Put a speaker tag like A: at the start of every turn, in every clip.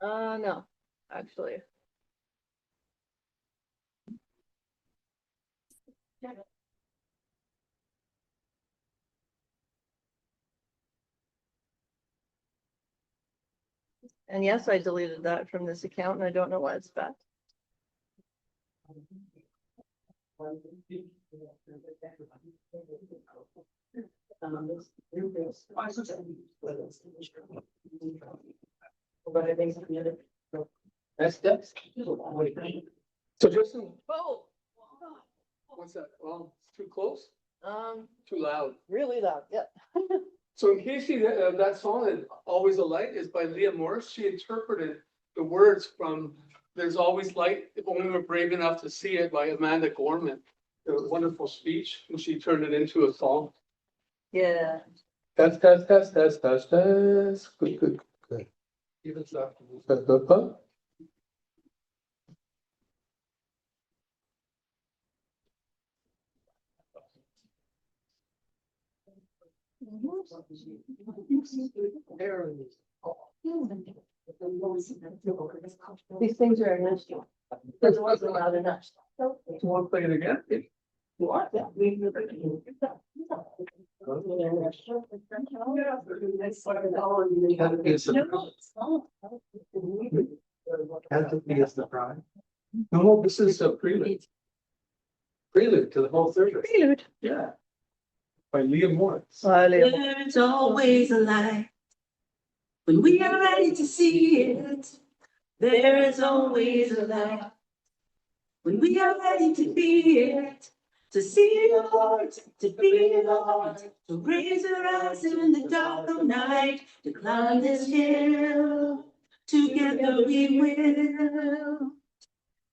A: No, actually. And yes, I deleted that from this account and I don't know why it's back.
B: That's. So Justin,
A: Oh,
B: what's that? Well, too close,
A: um,
B: too loud.
A: really loud, yeah.
B: So in case you, that song, Always a Light, is by Leah Morris. She interpreted the words from There's Always Light, If Only We're Brave Enough to See It by Amanda Gorman. A wonderful speech, and she turned it into a song.
A: Yeah.
B: Test. Good. Even so.
A: These things are industrial. Because it wasn't loud enough.
B: You want to play it again?
A: You want, yeah.
B: Is the prime. No, this is a prelude. Prelude to the whole service.
A: Prelude.
B: Yeah. By Leah Morris.
C: There's always a light when we are ready to see it. There is always a light when we are ready to be it. To see the Lord, to be the Lord, to raise our eyes in the dark of night, to climb this hill. Together we will.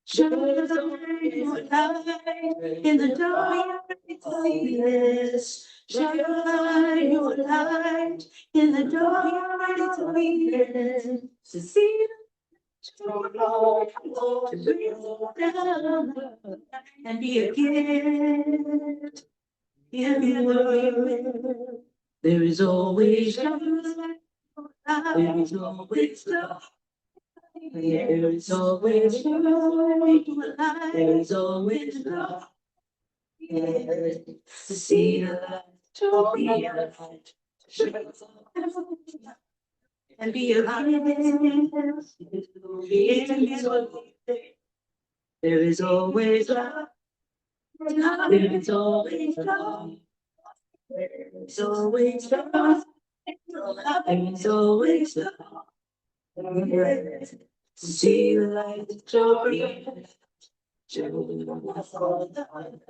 C: Show us the way your light in the dark. We are ready to see this. Show your light in the dark. We are ready to be it. To see to breathe down and be a gift. Give you the there is always love. There is always love. There is always love. There is always love. To see the light, to be a light, and be a light. There is always love. There is always love. There is always love. There is always love. To see the light, joy.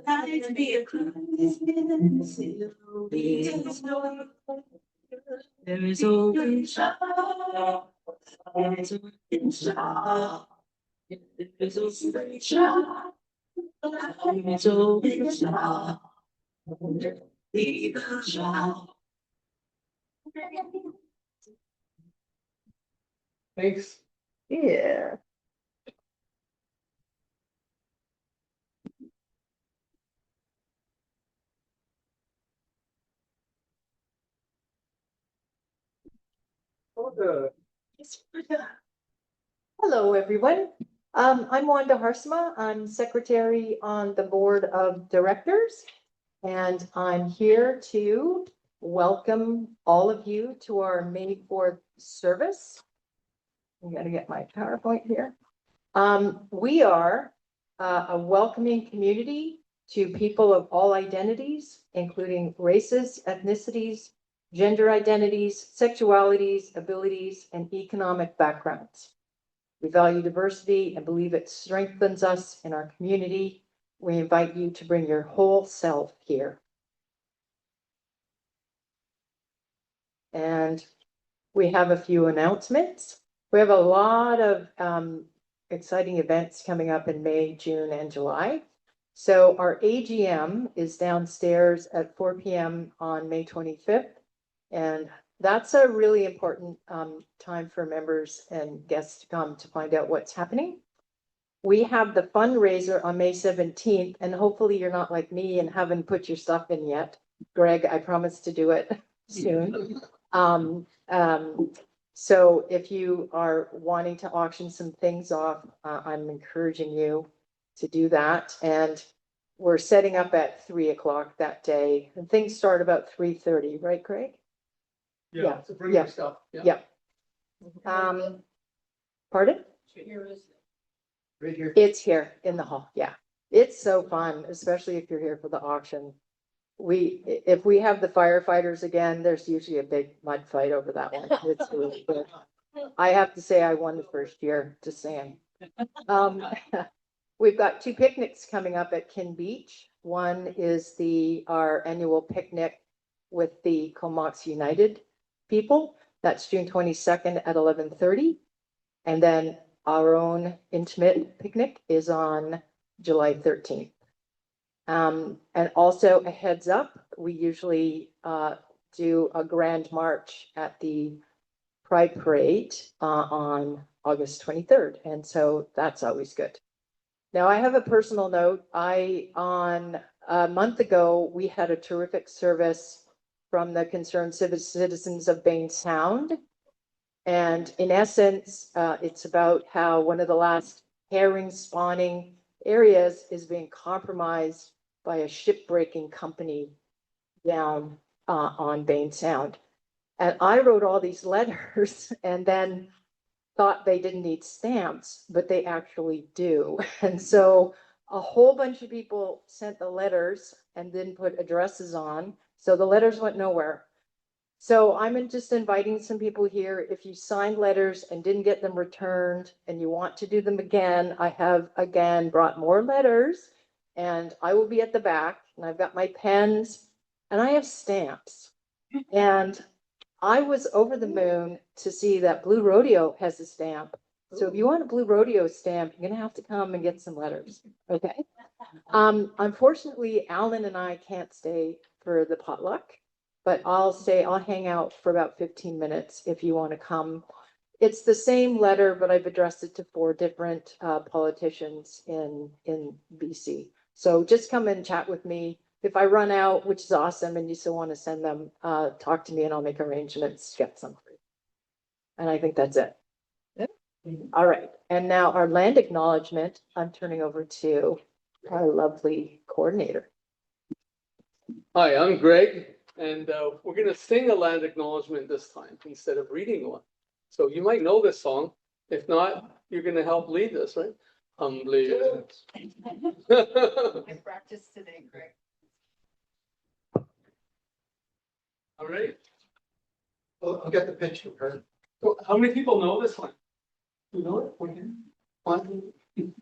C: Light be a Christ. There is always love. There is always love. There is always love. There is always love. Be the child.
B: Thanks.
A: Yeah. Hello, everyone. I'm Wanda Harsma. I'm secretary on the board of directors, and I'm here to welcome all of you to our May 4th service. I'm gonna get my PowerPoint here. We are a welcoming community to people of all identities, including races, ethnicities, gender identities, sexualities, abilities, and economic backgrounds. We value diversity and believe it strengthens us in our community. We invite you to bring your whole self here. And we have a few announcements. We have a lot of exciting events coming up in May, June, and July. So our AGM is downstairs at 4 p.m. on May 25th. And that's a really important time for members and guests to come to find out what's happening. We have the fundraiser on May 17th, and hopefully you're not like me and haven't put your stuff in yet. Greg, I promise to do it soon. So if you are wanting to auction some things off, I'm encouraging you to do that. And we're setting up at 3 o'clock that day, and things start about 3:30, right, Craig? Yeah,
B: To bring
A: yeah,
B: your stuff, yeah.
A: Yeah. Pardon?
B: Right here.
A: It's here in the hall, yeah. It's so fun, especially if you're here for the auction. If we have the firefighters again, there's usually a big mud fight over that one. It's really good. I have to say I won the first year, just saying. We've got 2 picnics coming up at Kin Beach. One is our annual picnic with the Comox United people. That's June 22nd at 11:30. And then our own intimate picnic is on July 13th. And also a heads up, we usually do a grand march at the Pride Parade on August 23rd. And so that's always good. Now I have a personal note. On a month ago, we had a terrific service from the concerned citizens of Bain Sound. And in essence, it's about how one of the last herring spawning areas is being compromised by a shipbreaking company down on Bain Sound. And I wrote all these letters and then thought they didn't need stamps, but they actually do. And so a whole bunch of people sent the letters and didn't put addresses on. So the letters went nowhere. So I'm just inviting some people here. If you signed letters and didn't get them returned and you want to do them again, I have again brought more letters and I will be at the back and I've got my pens and I have stamps. And I was over the moon to see that Blue Rodeo has a stamp. So if you want a Blue Rodeo stamp, you're gonna have to come and get some letters, okay? Unfortunately, Alan and I can't stay for the potluck, but I'll hang out for about 15 minutes if you want to come. It's the same letter, but I've addressed it to 4 different politicians in BC. So just come and chat with me. If I run out, which is awesome, and you still want to send them, talk to me and I'll make arrangements, to get some for you. And I think that's it. All right. And now our land acknowledgement, I'm turning over to our lovely coordinator.
B: Hi, I'm Greg, and we're gonna sing a land acknowledgement this time instead of reading one. So you might know this song. If not, you're gonna help lead this, right? Humbly.
A: I practiced today, Greg.
B: All right.
D: I'll get the picture, her.
B: So how many people know this one? You know it? Okay. One.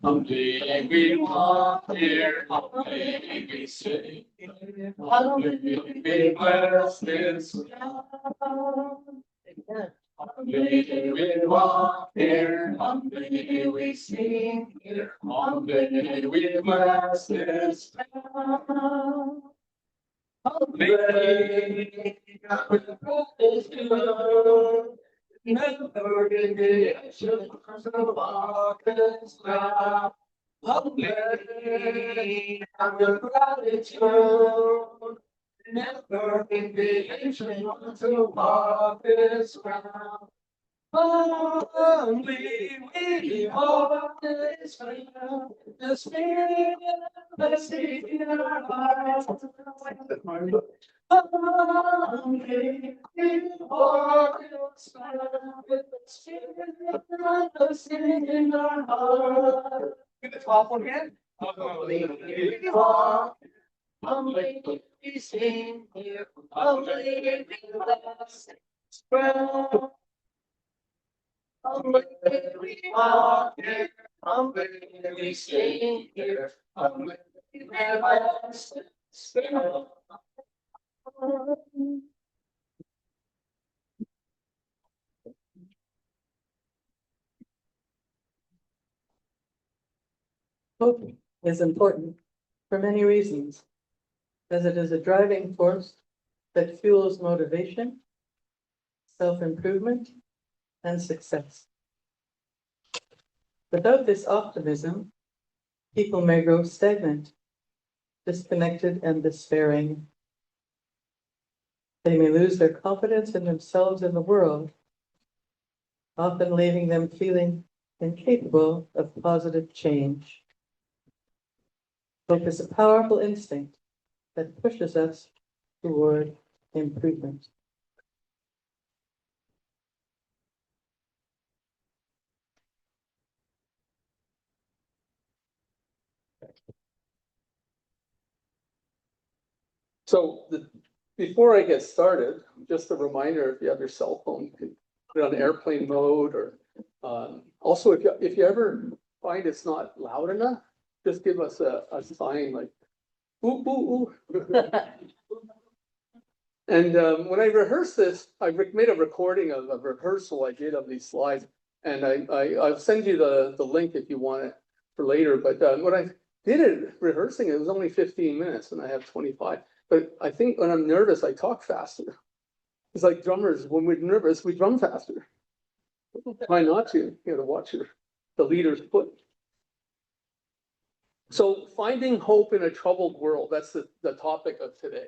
B: Humbly we walk here, humbly we sing, humbly we bless this ground. Humbly we walk here, humbly we sing here, humbly we bless this ground. Humbly never in the ocean of darkness now. Humbly have your gratitude. Never in the ocean to walk this ground. Humbly we walk this ground. The Spirit of the Savior in our hearts. Humbly we walk this ground. With the Spirit of the Savior in our hearts. Get the top one again. Humbly we walk. Humbly we sing here. Humbly we bless this ground. Humbly we walk here, humbly we sing here, humbly we bless this ground.
E: Hope is important for many reasons, as it is a driving force that fuels motivation, self-improvement, and success. Without this optimism, people may grow stagnant, disconnected, and despairing. They may lose their confidence in themselves and the world, often leaving them feeling incapable of positive change. Hope is a powerful instinct that pushes us toward improvement.
B: So before I get started, just a reminder, if you have your cell phone, you can put it on airplane mode, or also if you ever find it's not loud enough, just give us a sign like, ooh, ooh, ooh. And when I rehearsed this, I made a recording of a rehearsal I did of these slides, and I'll send you the link if you want it for later. But when I did it rehearsing, it was only 15 minutes, and I have 25. But I think when I'm nervous, I talk faster. It's like drummers, when we're nervous, we drum faster. Try not to. You got to watch the leader's foot. So finding hope in a troubled world, that's the topic of today.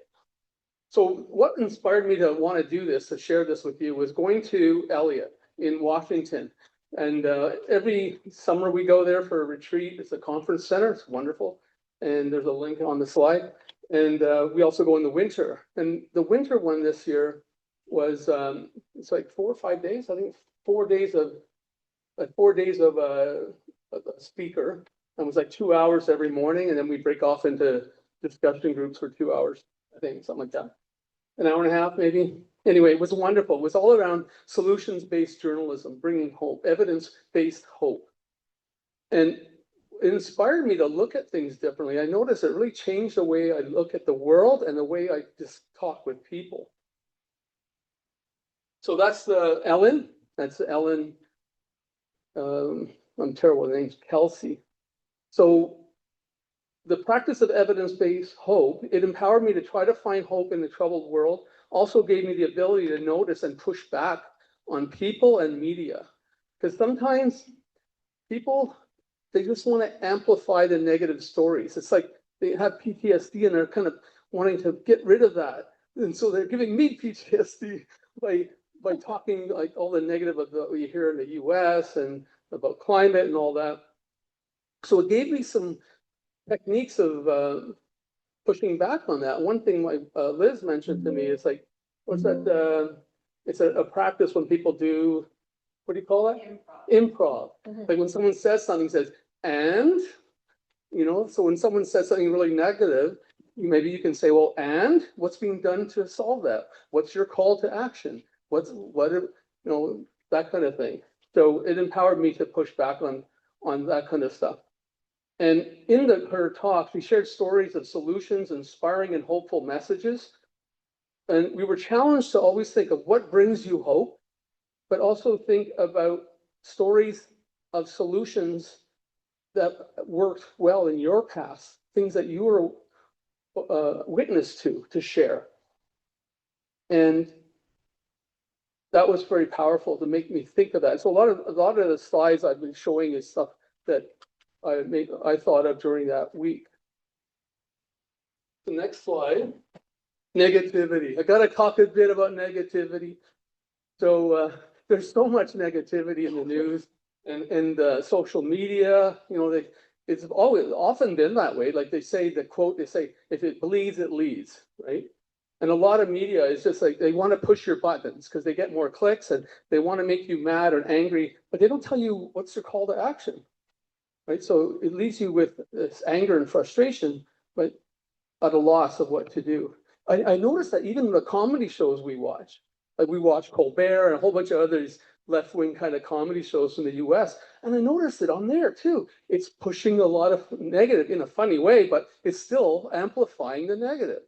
B: So what inspired me to want to do this, to share this with you, was going to Elliott in Washington. And every summer we go there for a retreat. It's a conference center. It's wonderful. And there's a link on the slide. And we also go in the winter. And the winter one this year was, it's like 4 or 5 days. I think 4 days of a speaker. And it was like 2 hours every morning. And then we break off into discussion groups for 2 hours, I think, something like that. An hour and a half, maybe. Anyway, it was wonderful. It was all around solutions-based journalism, bringing hope, evidence-based hope. And it inspired me to look at things differently. I noticed it really changed the way I look at the world and the way I just talk with people. So that's Ellen. That's Ellen. I'm terrible with names. Kelsey. So the practice of evidence-based hope, it empowered me to try to find hope in the troubled world, also gave me the ability to notice and push back on people and media. Because sometimes people, they just want to amplify the negative stories. It's like they have PTSD and they're kind of wanting to get rid of that. And so they're giving me PTSD by talking like all the negative of what you hear in the US and about climate and all that. So it gave me some techniques of pushing back on that. One thing my Liz mentioned to me is like, what's that? It's a practice when people do, what do you call that? Improv. Like when someone says something, says, and, so when someone says something really negative, maybe you can say, well, and what's being done to solve that? What's your call to action? That kind of thing. So it empowered me to push back on that kind of stuff. And in her talk, we shared stories of solutions, inspiring and hopeful messages. And we were challenged to always think of what brings you hope, but also think about stories of solutions that worked well in your past, things that you were witness to share. And that was very powerful to make me think of that. So a lot of the slides I've been showing is stuff that I thought of during that week. The next slide, negativity. I got to talk a bit about negativity. So there's so much negativity in the news and social media. It's always often been that way. Like they say, they say, if it bleeds, it leads, right? And a lot of media is just like, they want to push your buttons because they get more clicks and they want to make you mad or angry, but they don't tell you what's your call to action. Right, so it leaves you with this anger and frustration, but at a loss of what to do. I noticed that even the comedy shows we watch, like we watch Colbert and a whole bunch of others left-wing kind of comedy shows from the US, and I noticed it on there too. It's pushing a lot of negative in a funny way, but it's still amplifying the negative.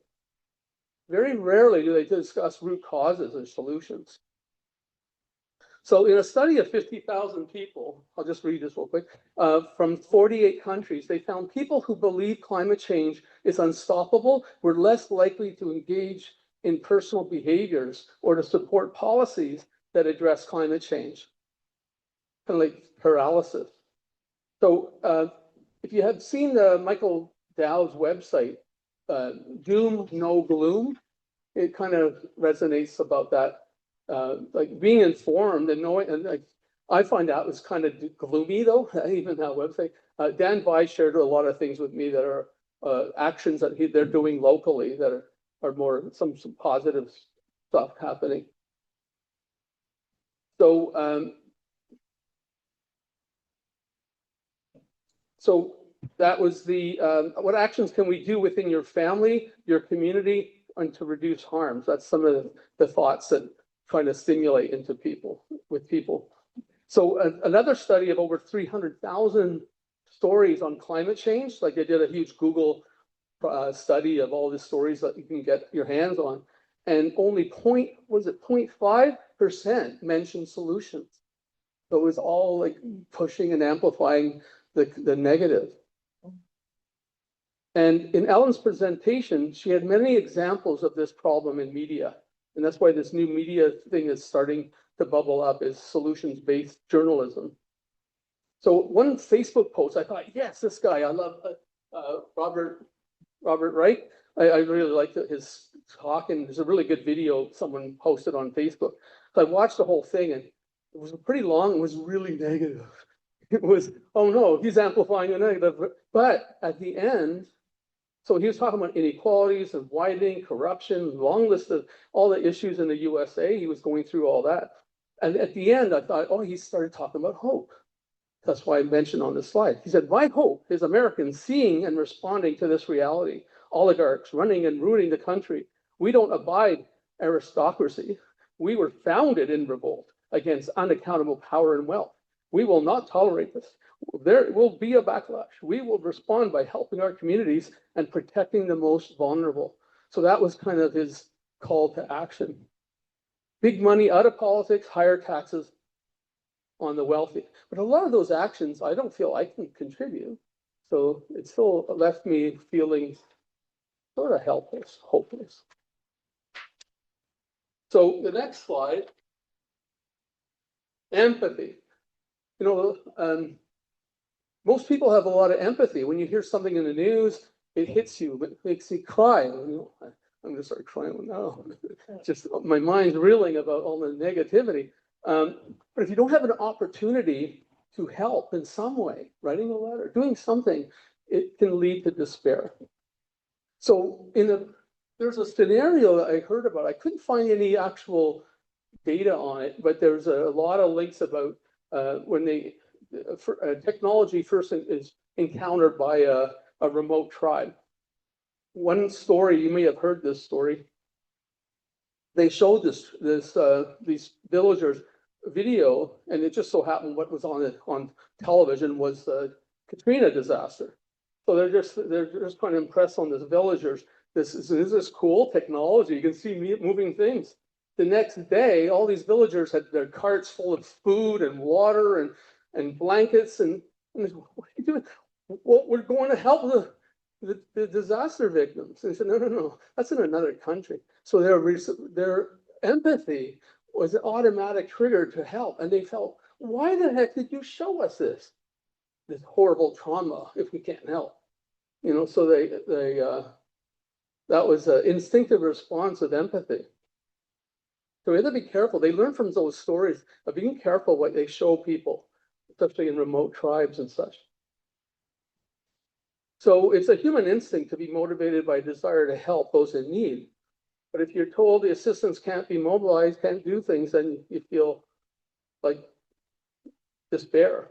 B: Very rarely do they discuss root causes or solutions. So in a study of 50,000 people, I'll just read this real quick, from 48 countries, they found people who believe climate change is unstoppable were less likely to engage in personal behaviors or to support policies that address climate change, kind of like paralysis. So if you have seen Michael Dow's website, Doom, No Gloom, it kind of resonates about that. Like being informed and knowing, and like I find that was kind of gloomy though, even that website. Dan Bai shared a lot of things with me that are actions that they're doing locally that are more some positive stuff happening. So so that was the what actions can we do within your family, your community, and to reduce harms? That's some of the thoughts that trying to stimulate into people with people. So another study of over 300,000 stories on climate change, like they did a huge Google study of all the stories that you can get your hands on, and only 0.5% mentioned solutions. So it was all like pushing and amplifying the negative. And in Ellen's presentation, she had many examples of this problem in media. And that's why this new media thing is starting to bubble up, is solutions-based journalism. So one Facebook post, I thought, yes, this guy, I love Robert Wright. I really liked his talk, and there's a really good video someone posted on Facebook. So I watched the whole thing, and it was pretty long. It was really negative. It was, oh no, he's amplifying the negative. But at the end, so he was talking about inequalities and widening, corruption, long list of all the issues in the USA. He was going through all that. And at the end, I thought, oh, he started talking about hope. That's why I mentioned on this slide. He said, my hope is Americans seeing and responding to this reality. Oligarchs running and ruining the country. We don't abide aristocracy. We were founded in revolt against unaccountable power and wealth. We will not tolerate this. There will be a backlash. We will respond by helping our communities and protecting the most vulnerable. So that was kind of his call to action. Big money out of politics, higher taxes on the wealthy. But a lot of those actions, I don't feel I can contribute. So it still left me feeling sort of helpless, hopeless. So the next slide, empathy. You know, most people have a lot of empathy. When you hear something in the news, it hits you, it makes you cry. You know, I'm gonna start crying now. Just my mind's reeling about all the negativity. But if you don't have an opportunity to help in some way, writing a letter, doing something, it can lead to despair. So there's a scenario that I heard about. I couldn't find any actual data on it, but there's a lot of links about when technology first is encountered by a remote tribe. One story, you may have heard this story. They showed these villagers video, and it just so happened what was on television was the Katrina disaster. So they're just kind of impressed on this villagers. This is cool technology. You can see moving things. The next day, all these villagers had their carts full of food and water and blankets, and what are you doing? Well, we're going to help the disaster victims. And they said, no, that's in another country. So their empathy was an automatic trigger to help. And they felt, why the heck did you show us this horrible trauma if we can't help? You know, so that was an instinctive response of empathy. So we have to be careful. They learn from those stories of being careful what they show people, especially in remote tribes and such. So it's a human instinct to be motivated by a desire to help those in need. But if you're told the assistance can't be mobilized, can't do things, then you feel like despair.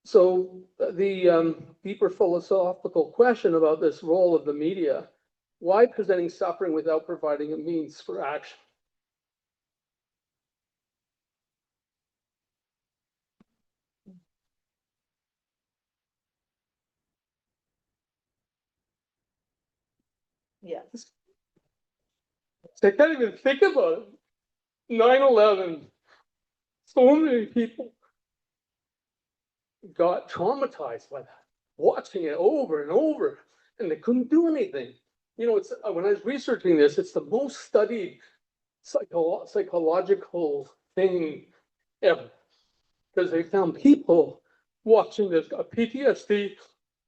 B: So the deeper philosophical question about this role of the media, why presenting suffering without providing a means for action?
A: Yes.
B: I can't even think about it. 9/11, so many people got traumatized by that, watching it over and over, and they couldn't do anything. You know, it's when I was researching this, it's the most studied psychological thing ever, because they found people watching this PTSD.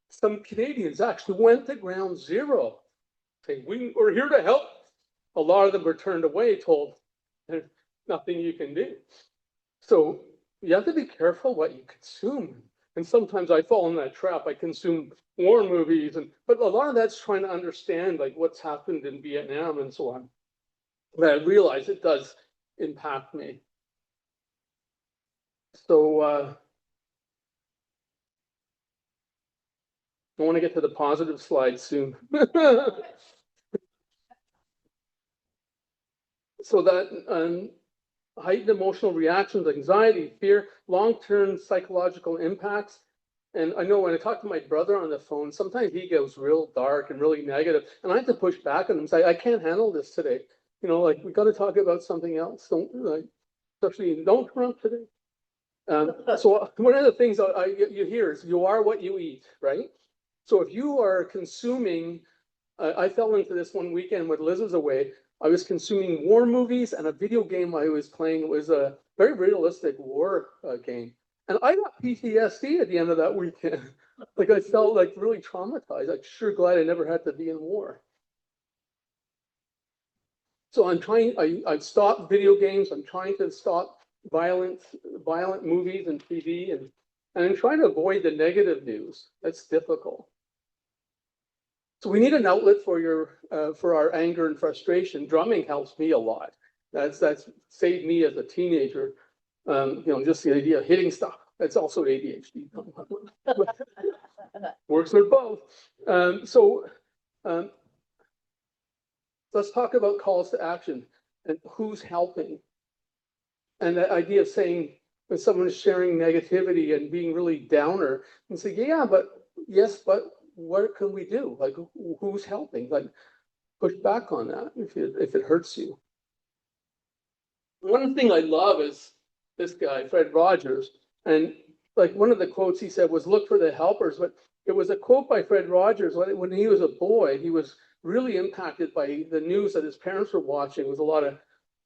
B: Some Canadians actually went to ground zero, saying, we're here to help. A lot of them were turned away, told there's nothing you can do. So you have to be careful what you consume. And sometimes I fall in that trap. I consume war movies, but a lot of that's trying to understand like what's happened in Vietnam and so on. But I realize it does impact me. So I want to get to the positive slide soon. So that heightened emotional reactions, anxiety, fear, long-term psychological impacts. And I know when I talk to my brother on the phone, sometimes he goes real dark and really negative, and I have to push back on him and say, I can't handle this today. You know, like we got to talk about something else. Don't like, especially don't run today. So one of the things you hear is you are what you eat, right? So if you are consuming, I fell into this one weekend when Liz was away. I was consuming war movies and a video game I was playing. It was a very realistic war game. And I got PTSD at the end of that weekend. Like I felt like really traumatized. I'm sure glad I never had to be in war. So I've stopped video games. I'm trying to stop violent movies and TV, and I'm trying to avoid the negative news. That's difficult. So we need an outlet for our anger and frustration. Drumming helps me a lot. That's saved me as a teenager. You know, just the idea of hitting stuff. That's also ADHD. Works with both. Let's talk about calls to action and who's helping. And that idea of saying when someone is sharing negativity and being really downer and say, yeah, but yes, but what can we do? Like, who's helping? Like, push back on that if it hurts you. One thing I love is this guy, Fred Rogers. And like one of the quotes he said was, look for the helpers. But it was a quote by Fred Rogers when he was a boy. He was really impacted by the news that his parents were watching. It was a lot of,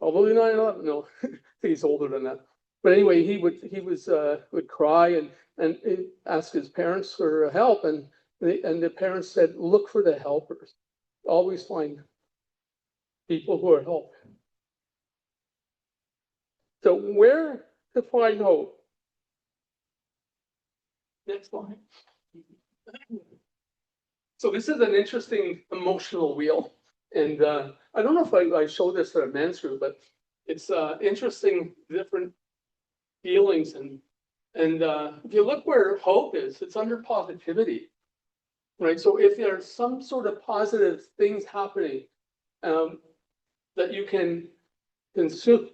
B: although you no, I think he's older than that. But anyway, he would cry and ask his parents for help. And the parents said, look for the helpers. Always find people who are helping. So where to find hope? Next slide. So this is an interesting emotional wheel. And I don't know if I showed this at a men's group, but it's interesting different feelings. And if you look where hope is, it's under positivity. Right. So if there's some sort of positive things happening that you can consume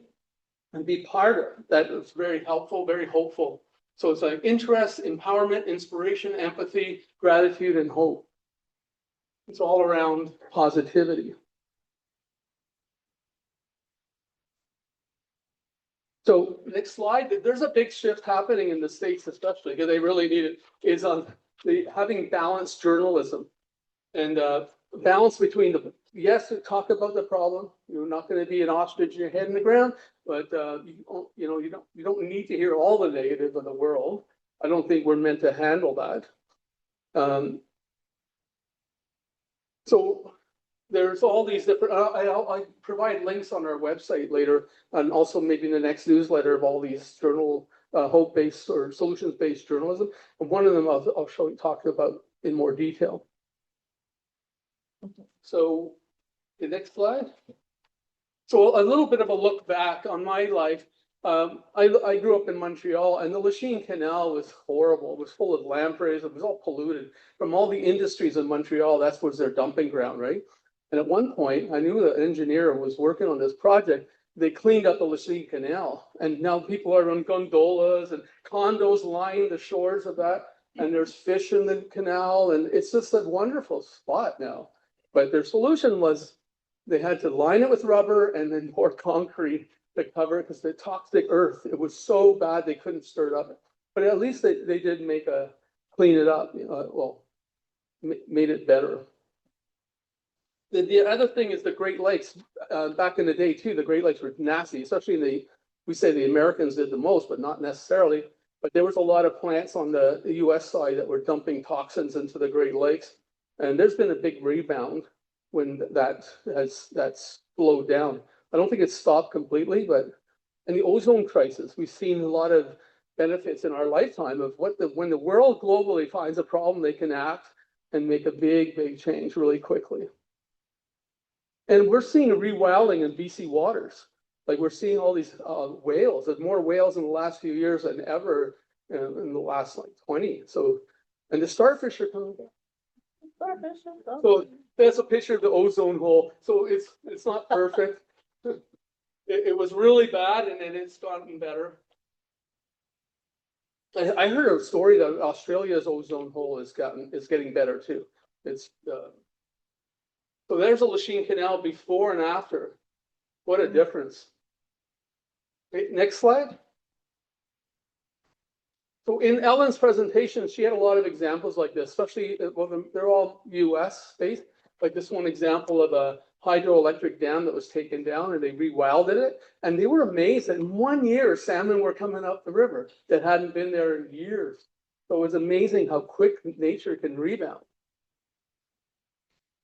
B: and be part of, that is very helpful, very hopeful. So it's like interest, empowerment, inspiration, empathy, gratitude, and hope. It's all around positivity. So next slide, there's a big shift happening in the States, especially because they really need it, is on having balanced journalism and balance between yes, talk about the problem. You're not going to be an ostrich in your head in the ground, but you don't need to hear all the negative of the world. I don't think we're meant to handle that. So there's all these different, I provide links on our website later, and also maybe in the next newsletter of all these hope-based or solutions-based journalism. And one of them I'll talk about in more detail. So the next slide. So a little bit of a look back on my life. I grew up in Montreal, and the Lachine Canal was horrible. It was full of lampreys. It was all polluted from all the industries in Montreal. That was their dumping ground, right? And at one point, I knew the engineer was working on this project. They cleaned up the Lachine Canal, and now people are on gondolas and condos line the shores of that. And there's fish in the canal, and it's just a wonderful spot now. But their solution was they had to line it with rubber and then pour concrete to cover it because the toxic earth, it was so bad they couldn't stir it up. But at least they did clean it up, made it better. The other thing is the Great Lakes. Back in the day too, the Great Lakes were nasty, especially we say the Americans did the most, but not necessarily. But there was a lot of plants on the US side that were dumping toxins into the Great Lakes. And there's been a big rebound when that's slowed down. I don't think it's stopped completely, but And the ozone crisis, we've seen a lot of benefits in our lifetime of when the world globally finds a problem, they can act and make a big change really quickly. And we're seeing a rewilding in BC waters. Like we're seeing all these whales. There's more whales in the last few years than ever in the last like 20. So, and the starfish are coming back. So that's a picture of the ozone hole. So it's not perfect. It was really bad, and then it's gotten better. I heard a story that Australia's ozone hole is getting better too. It's so there's a Lachine Canal before and after. What a difference. Okay, next slide. So in Ellen's presentation, she had a lot of examples like this, especially, well, they're all US based. Like this one example of a hydroelectric dam that was taken down and they rewilded it. And they were amazed that in 1 year, salmon were coming up the river that hadn't been there in years. So it was amazing how quick nature can rebound.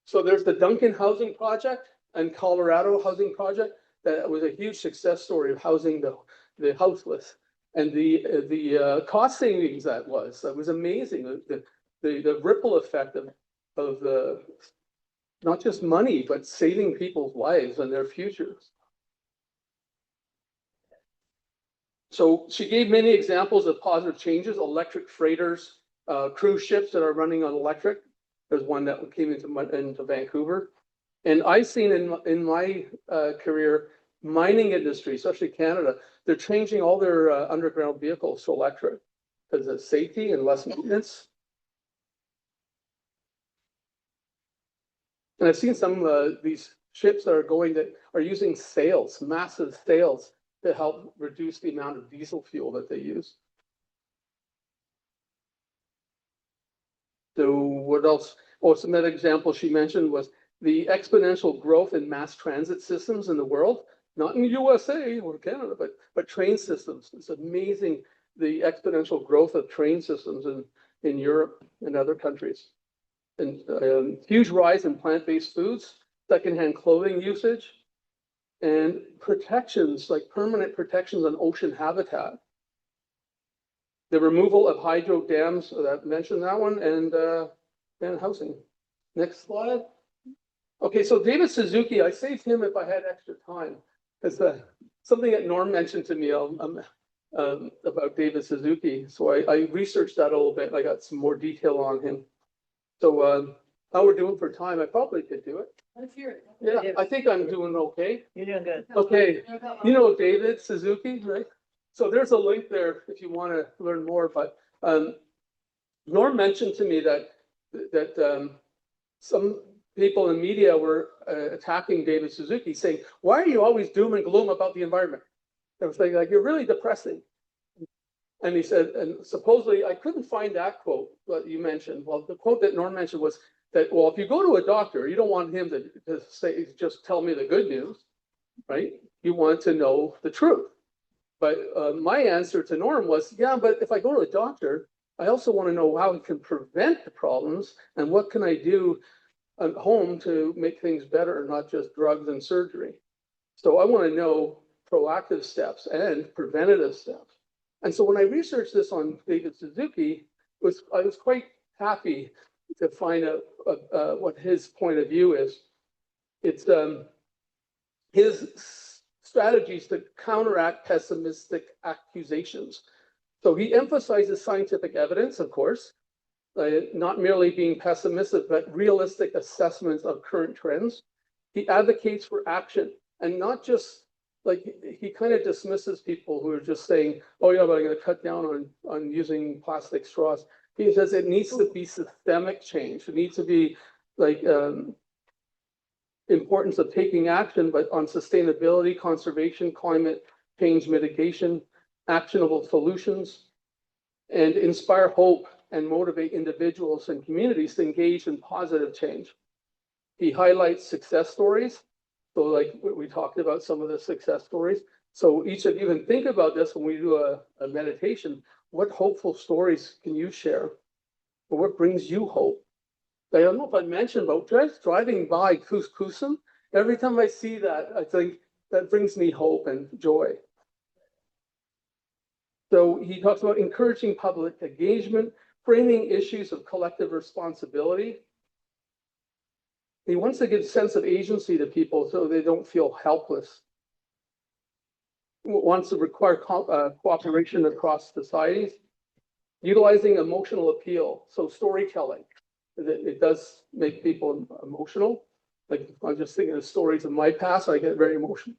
B: So there's the Duncan Housing Project and Colorado Housing Project. That was a huge success story of housing the houseless. And the cost savings that was amazing. The ripple effect of the not just money, but saving people's lives and their futures. So she gave many examples of positive changes, electric freighters, cruise ships that are running on electric. There's one that came into Vancouver. And I've seen in my career, mining industry, especially Canada, they're changing all their underground vehicles to electric because of safety and less maintenance. And I've seen some of these ships that are using sails, massive sails, to help reduce the amount of diesel fuel that they use. So what else? Oh, some other example she mentioned was the exponential growth in mass transit systems in the world, not in the USA or Canada, but train systems. It's amazing the exponential growth of train systems in Europe and other countries. And huge rise in plant-based foods, secondhand clothing usage, and protections, like permanent protections on ocean habitat. The removal of hydro dams, that mentioned that one, and housing. Next slide. Okay, so David Suzuki, I saved him if I had extra time. Because something that Norm mentioned to me about David Suzuki. So I researched that a little bit. I got some more detail on him. So how we're doing for time, I probably could do it.
C: Let's hear it.
B: Yeah, I think I'm doing okay.
C: You're doing good.
B: Okay, you know David Suzuki, right? So there's a link there if you want to learn more. But Norm mentioned to me that some people in media were attacking David Suzuki, saying, "Why are you always doom and gloom about the environment?" I was like, "You're really depressing." And he said, and supposedly I couldn't find that quote that you mentioned. Well, the quote that Norm mentioned was that, well, if you go to a doctor, you don't want him to say, just tell me the good news, right? You want to know the truth. But my answer to Norm was, yeah, but if I go to a doctor, I also want to know how he can prevent the problems and what can I do at home to make things better, not just drugs and surgery. So I want to know proactive steps and preventative steps. And so when I researched this on David Suzuki, I was quite happy to find out what his point of view is. It's his strategies to counteract pessimistic accusations. So he emphasizes scientific evidence, of course, not merely being pessimistic, but realistic assessments of current trends. He advocates for action and not just like he kind of dismisses people who are just saying, oh yeah, but I'm going to cut down on using plastic straws. He says it needs to be systemic change. It needs to be like importance of taking action, but on sustainability, conservation, climate change mitigation, actionable solutions, and inspire hope and motivate individuals and communities to engage in positive change. He highlights success stories. So like we talked about some of the success stories. So each of you can think about this when we do a meditation. What hopeful stories can you share? Or what brings you hope? I don't know if I mentioned about just driving by Couscousin. Every time I see that, I think that brings me hope and joy. So he talks about encouraging public engagement, framing issues of collective responsibility. He wants to give sense of agency to people so they don't feel helpless. Wants to require cooperation across societies, utilizing emotional appeal, so storytelling. It does make people emotional. Like I'm just thinking of stories of my past, I get very emotional.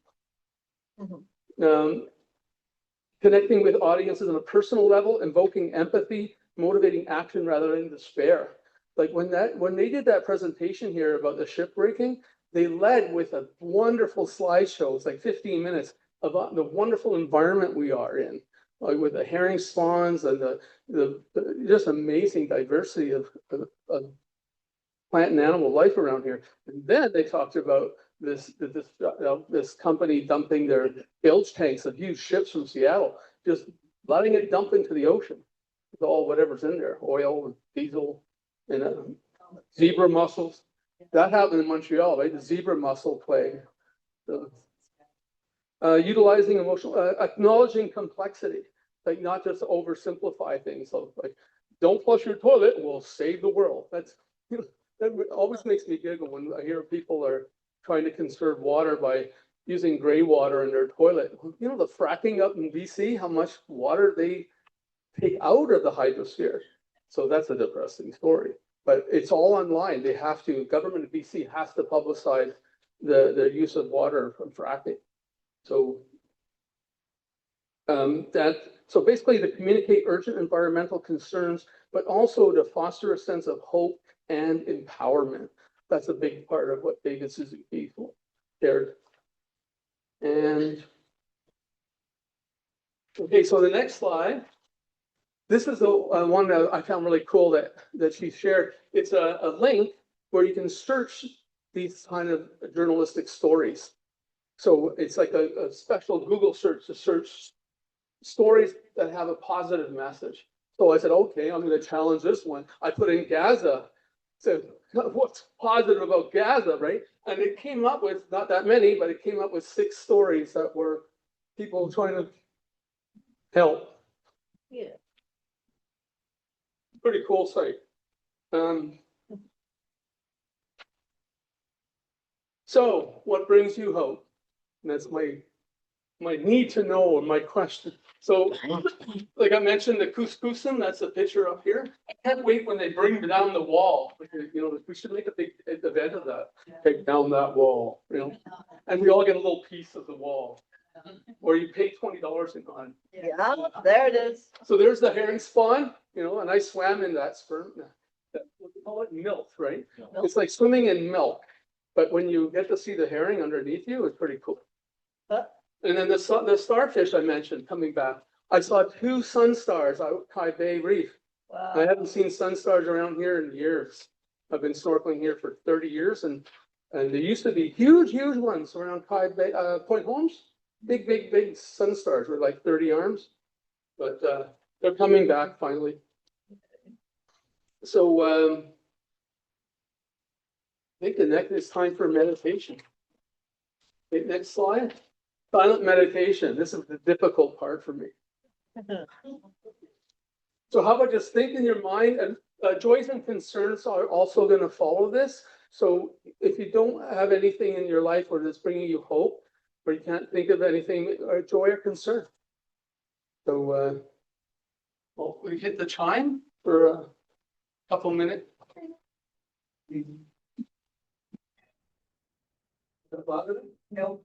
B: Connecting with audiences on a personal level, invoking empathy, motivating action rather than despair. Like when they did that presentation here about the shipbreaking, they led with a wonderful slideshow. It's like 15 minutes about the wonderful environment we are in, like with the herring spawns and the just amazing diversity of plant and animal life around here. And then they talked about this company dumping their bilge tanks of huge ships from Seattle, just letting it dump into the ocean with all whatever's in there, oil and diesel and zebra mussels. That happened in Montreal, right? The zebra mussel plague. So, utilizing emotional, acknowledging complexity, like not just oversimplify things. So like, don't flush your toilet, we'll save the world. That's that always makes me giggle when I hear people are trying to conserve water by using gray water in their toilet. You know, the fracking up in BC, how much water they take out of the hydrosphere. So that's a depressing story. But it's all online. They have to, government of BC has to publicize the use of water from fracking. So so basically to communicate urgent environmental concerns, but also to foster a sense of hope and empowerment. That's a big part of what David Suzuki shared. And okay, so the next slide. This is the one that I found really cool that she shared. It's a link where you can search these kind of journalistic stories. So it's like a special Google search to search stories that have a positive message. So I said, okay, I'm going to challenge this one. I put in Gaza. So what's positive about Gaza, right? And it came up with not that many, but it came up with 6 stories that were people trying to help.
C: Yeah.
B: Pretty cool site. So what brings you hope? And that's my need to know or my question. So like I mentioned, the couscousin, that's a picture up here. I can't wait when they bring down the wall. You know, we should make a big event of that. Take down that wall, you know, and we all get a little piece of the wall. Or you pay $20 in on.
C: Yeah, there it is.
B: So there's the herring spawn, you know, and I swam in that sperm. We call it milk, right? It's like swimming in milk. But when you get to see the herring underneath you, it's pretty cool. And then the starfish I mentioned coming back. I saw 2 sun stars out Kai Bay Reef. I haven't seen sun stars around here in years. I've been snorkeling here for 30 years, and there used to be huge ones around Kai Bay, Point Holmes. Big sun stars with like 30 arms. But they're coming back finally. So I think the next is time for meditation. Okay, next slide. Silent meditation. This is the difficult part for me. So how about just think in your mind, and joys and concerns are also going to follow this. So if you don't have anything in your life or that's bringing you hope, or you can't think of anything, or joy or concern. So well, we hit the chime for a couple minutes.
C: No.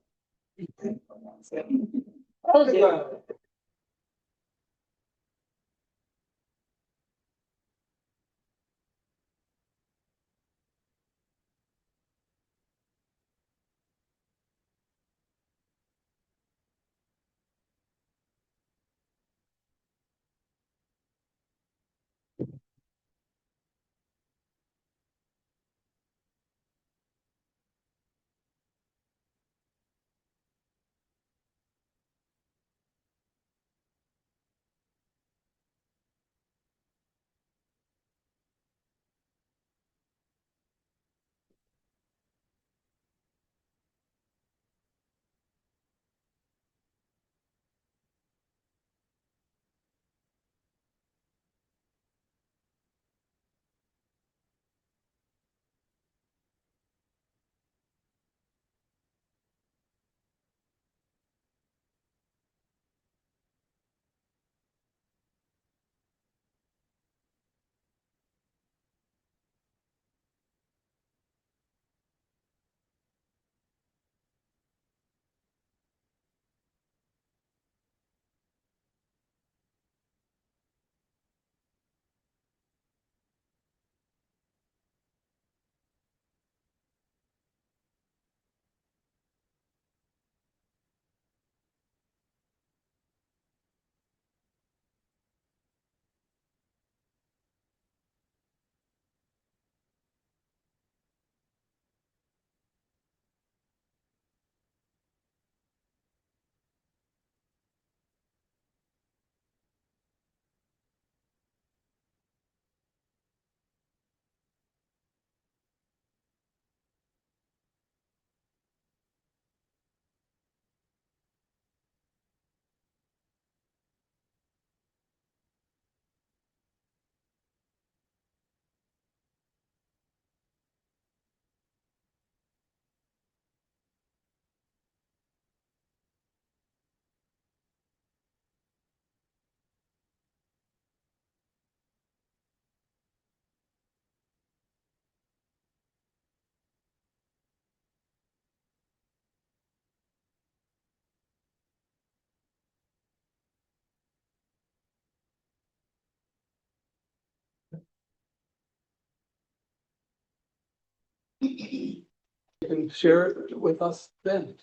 B: You can share it with us then.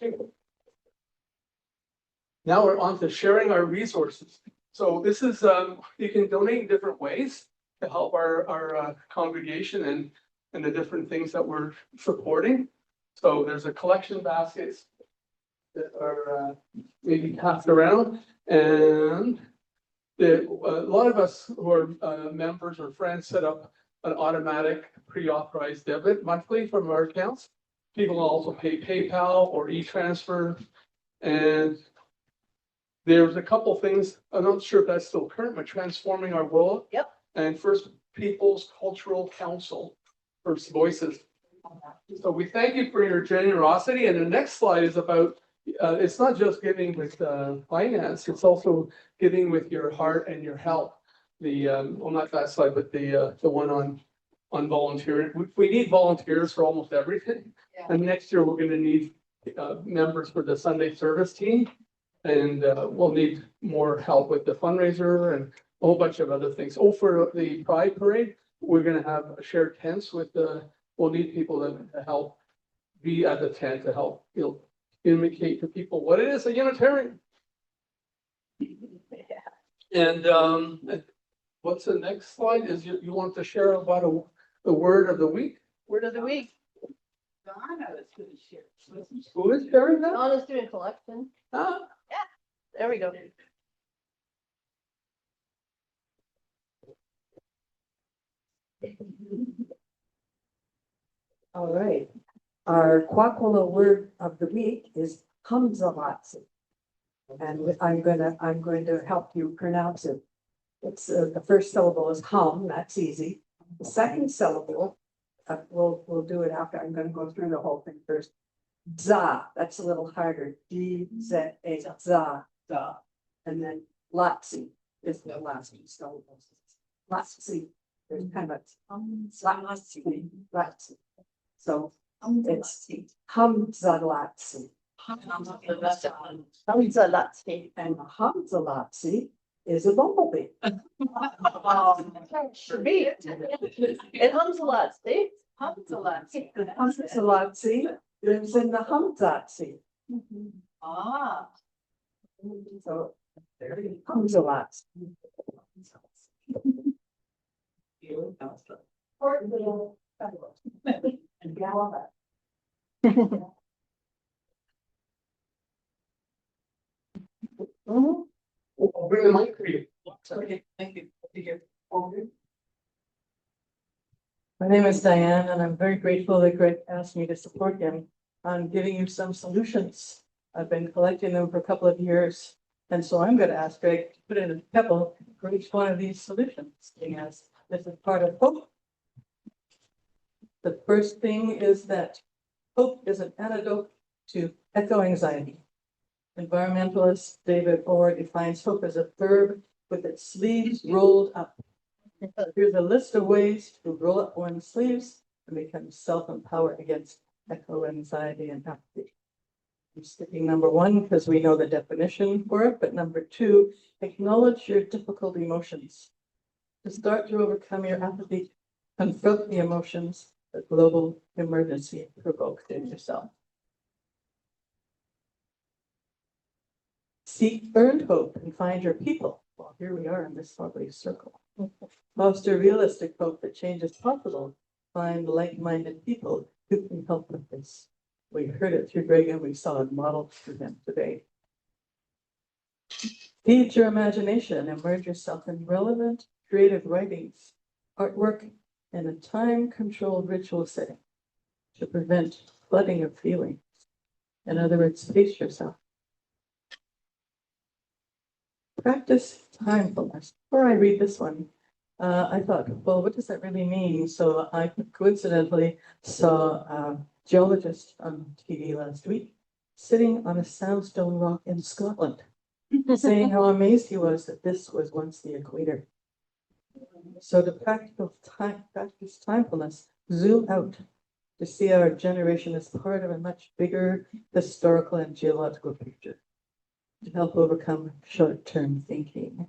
B: Now we're on to sharing our resources. So this is, you can donate in different ways to help our congregation and the different things that we're supporting. So there's a collection baskets that are maybe passed around, and a lot of us who are members or friends set up an automatic pre-authorized debit monthly from our accounts. People also pay PayPal or e-transfer, and there's a couple things, I'm not sure if that's still current, but Transforming Our World.
A: Yep.
B: And First People's Cultural Council, First Voices. So we thank you for your generosity. And the next slide is about, it's not just giving with finance, it's also giving with your heart and your health. Well, not that slide, but the one on volunteering. We need volunteers for almost everything.
A: Yeah.
B: And next year, we're gonna need members for the Sunday service team. And we'll need more help with the fundraiser and a whole bunch of other things. Oh, for the Pride Parade, we're gonna have shared tents with we'll need people to help be at the tent to help, indicate to people what it is, a Unitarian. And what's the next slide? Is you want to share about the word of the week?
A: Word of the week.
C: Donna was gonna share.
B: Who is sharing that?
A: Donna's doing collection.
B: Ah,
A: There we go.
F: All right, our Kwakwala word of the week is Hamzalatsi. And I'm going to help you pronounce it. It's the first syllable is hum, that's easy. The second syllable, we'll do it after. I'm going to go through the whole thing first. Za, that's a little harder. D-Z-A, za, za. And then Latsi is the last two syllables. Latsi, there's kind of Latsi, Latsi. So it's Hamzalatsi.
A: Hamzalatsi.
F: And Hamzalatsi is a bumblebee.
A: Should be. It hums a lot, see?
C: Hamzalatsi.
F: The Hamzalatsi lives in the Hamzatsi.
C: Ah.
F: So there it comes a lot.
A: Mhm.
B: I'll bring the mic for you.
C: Okay, thank you.
E: My name is Diane, and I'm very grateful that Greg asked me to support him on giving you some solutions. I've been collecting them for a couple of years, and so I'm going to ask Greg to put in a pebble for each one of these solutions, seeing as this is part of hope. The first thing is that hope is an antidote to eco-anxiety. Environmentalist David Orr defines hope as a verb with its sleeves rolled up. Here's a list of ways to roll up one's sleeves and become self-empowered against eco-anxiety and apathy. I'm skipping number one because we know the definition for it, but number two, acknowledge your difficult emotions. To start to overcome your apathy, confront the emotions that global emergency provoked in yourself. Seek earned hope and find your people. Well, here we are in this lovely circle. Foster realistic hope that change is possible. Find like-minded people who can help with this. We heard it through Greg and we saw it modeled through them today. Feed your imagination, immerse yourself in relevant, creative writings, artwork, and a time-controlled ritual setting to prevent flooding of feelings. In other words, pace yourself. Practice mindfulness. Before I read this one, I thought, well, what does that really mean? So I coincidentally saw a geologist on TV last week sitting on a sandstone rock in Scotland, saying how amazed he was that this was once the equator. So to practice mindfulness, zoom out to see our generation as part of a much bigger historical and geological picture to help overcome short-term thinking.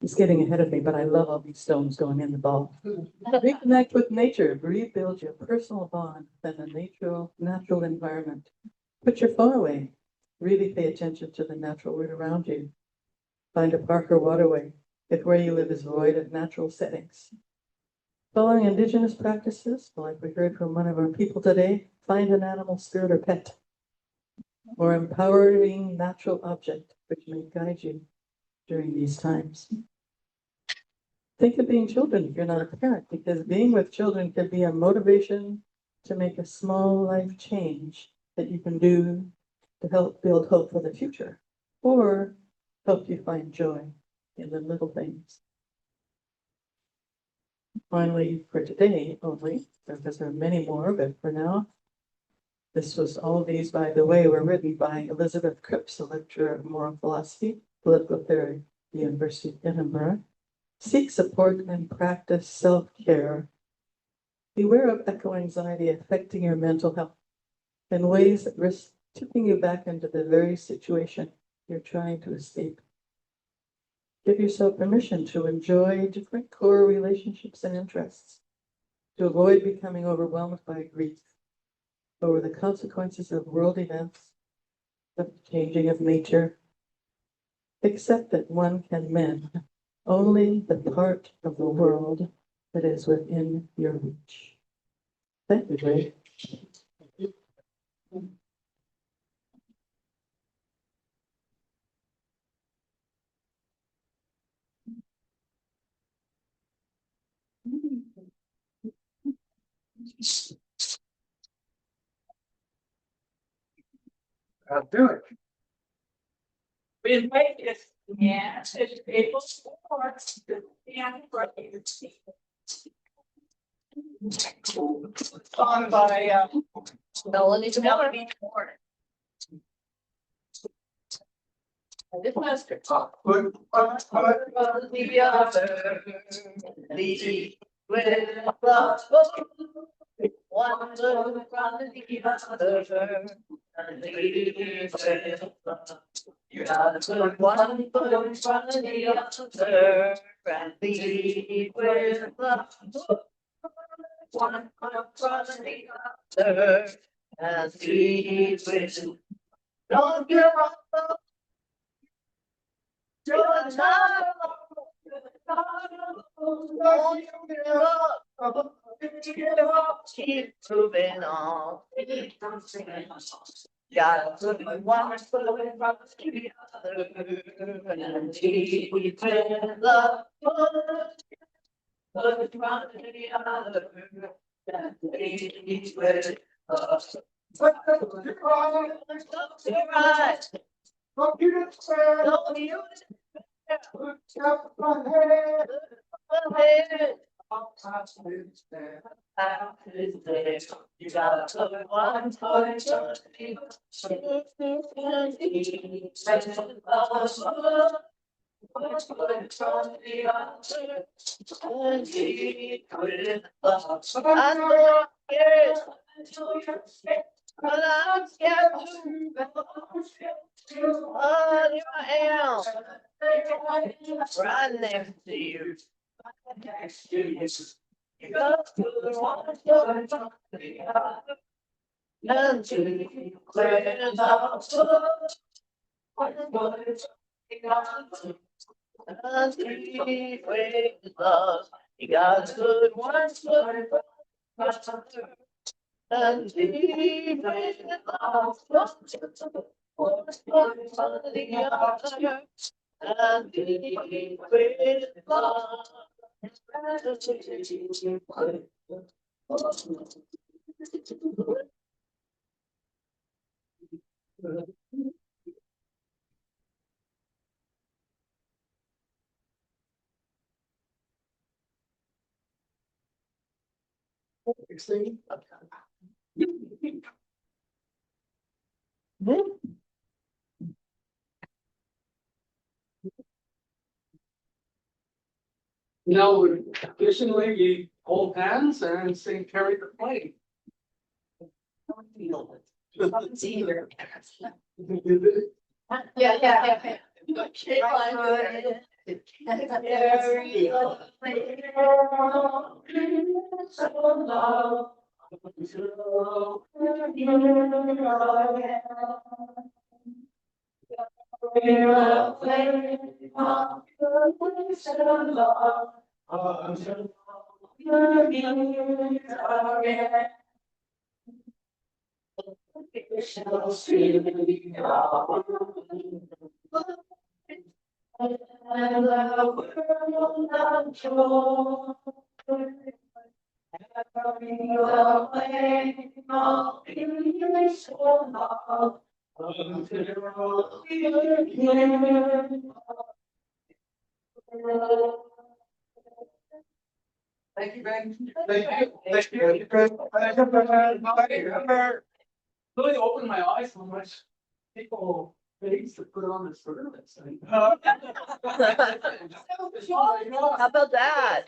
E: He's getting ahead of me, but I love all these stones going in the ball. Reconnect with nature, rebuild your personal bond within a natural environment. Put your phone away. Really pay attention to the natural world around you. Find a park or waterway if where you live is void of natural settings. Following Indigenous practices, like we heard from one of our people today, find an animal, spirit, or pet, or empowering natural object which may guide you during these times. Think of being children if you're not a parent, because being with children can be a motivation to make a small life change that you can do to help build hope for the future, or help you find joy in the little things. Finally, for today only, because there are many more, but for now, all of these, by the way, were written by Elizabeth Cripps, a lecturer of moral philosophy, political theory, at the University of Edinburgh. Seek support and practice self-care. Beware of eco-anxiety affecting your mental health in ways that risk tipping you back into the very situation you're trying to escape. Give yourself permission to enjoy different core relationships and interests, to avoid becoming overwhelmed by grief over the consequences of world events, the changing of nature. Accept that one can mend only the part of the world that is within your reach. Thank you, Ray.
D: I'll do it.
C: Been waiting, yeah, it's April sports, yeah, right. Song by, Melanie Moore. This was good.
D: Put,
C: The other, lead with love, one look from the other, and lead with love. You gotta put one foot in front of the other, and lead with love. One foot in front of the other, and lead with love. Don't give up. You're not alone. Don't give up. Give up. Keep moving on. Gotta put one foot in front of the other, and keep with love. Put in front of the other, and keep with love. You're right.
D: computer square.
C: Don't you
D: Put up my head.
C: head.
D: Outside is there.
C: Out is there. You gotta put one foot in front of the other, and keep with love. One foot in front of the other, and keep with love. I know I'm scared, but I'm scared too. Oh, here I am, right next to you. You gotta put one foot in front of the other, and keep with love. One foot in front of the other, and keep with love. You gotta put one foot in front of the other, and keep with love. One foot in front of the other, and keep with love.
B: Now, traditionally, we hold hands and sing Carry the Flag.
C: It's either. Yeah. Okay,
E: Thank you, Ben.
D: Thank you.
B: Really opened my eyes how much people face to put on the service.
A: How about that?